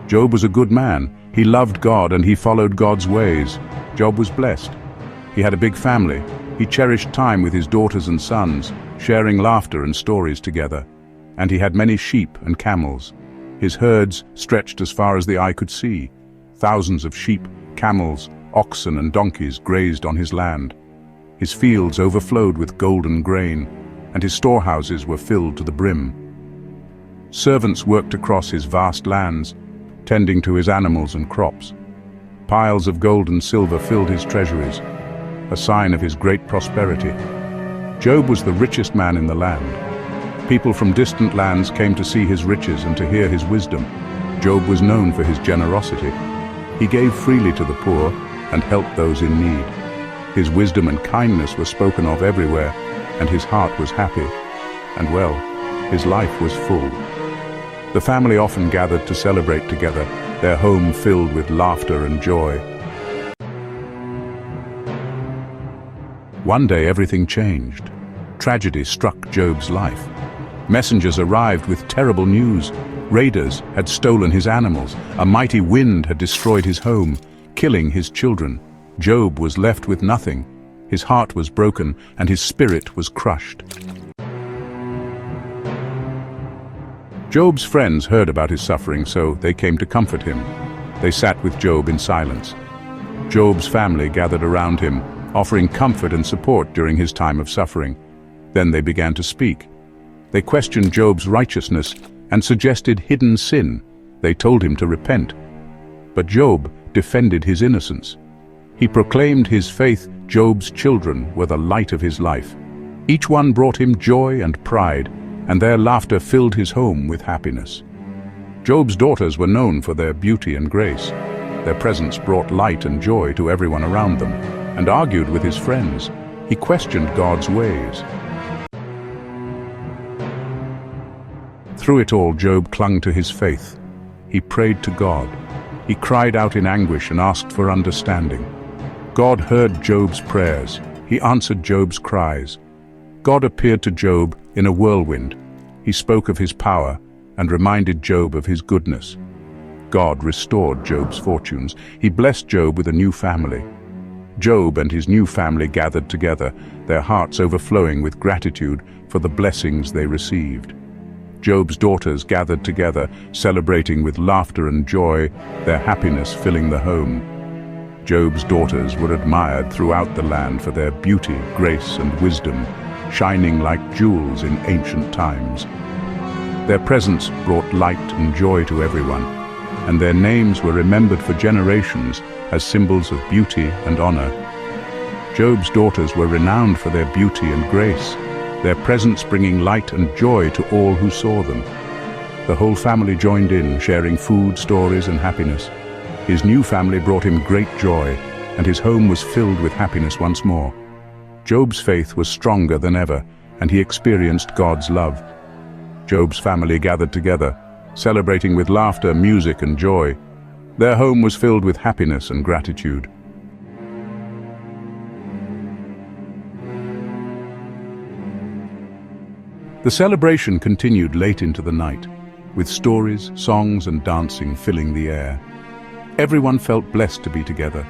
Job was a good man. He loved God and he followed God's ways. Job was blessed. He had a big family. He cherished time with his daughters and sons, sharing laughter and stories together. And he had many sheep and camels. His herds stretched as far as the eye could see. Thousands of sheep, camels, oxen and donkeys grazed on his land. His fields overflowed with golden grain, and his storehouses were filled to the brim. Servants worked across his vast lands, tending to his animals and crops. Piles of gold and silver filled his treasuries, a sign of his great prosperity. Job was the richest man in the land. People from distant lands came to see his riches and to hear his wisdom. Job was known for his generosity. He gave freely to the poor and helped those in need. His wisdom and kindness were spoken of everywhere, and his heart was happy. And well, his life was full. The family often gathered to celebrate together, their home filled with laughter and joy. One day everything changed. Tragedy struck Job's life. Messengers arrived with terrible news. Raiders had stolen his animals. A mighty wind had destroyed his home, killing his children. Job was left with nothing. His heart was broken and his spirit was crushed. Job's friends heard about his suffering, so they came to comfort him. They sat with Job in silence. Job's family gathered around him, offering comfort and support during his time of suffering. Then they began to speak. They questioned Job's righteousness and suggested hidden sin. They told him to repent. But Job defended his innocence. He proclaimed his faith. Job's children were the light of his life. Each one brought him joy and pride, and their laughter filled his home with happiness. Job's daughters were known for their beauty and grace. Their presence brought light and joy to everyone around them, and argued with his friends. He questioned God's ways. Through it all, Job clung to his faith. He prayed to God. He cried out in anguish and asked for understanding. God heard Job's prayers. He answered Job's cries. God appeared to Job in a whirlwind. He spoke of his power and reminded Job of his goodness. God restored Job's fortunes. He blessed Job with a new family. Job and his new family gathered together, their hearts overflowing with gratitude for the blessings they received. Job's daughters gathered together, celebrating with laughter and joy, their happiness filling the home. Job's daughters were admired throughout the land for their beauty, grace, and wisdom, shining like jewels in ancient times. Their presence brought light and joy to everyone, and their names were remembered for generations as symbols of beauty and honor. Job's daughters were renowned for their beauty and grace, their presence bringing light and joy to all who saw them. The whole family joined in, sharing food, stories, and happiness. His new family brought him great joy, and his home was filled with happiness once more. Job's faith was stronger than ever, and he experienced God's love. Job's family gathered together, celebrating with laughter, music, and joy. Their home was filled with happiness and gratitude. The celebration continued late into the night, with stories, songs, and dancing filling the air. Everyone felt blessed to be together,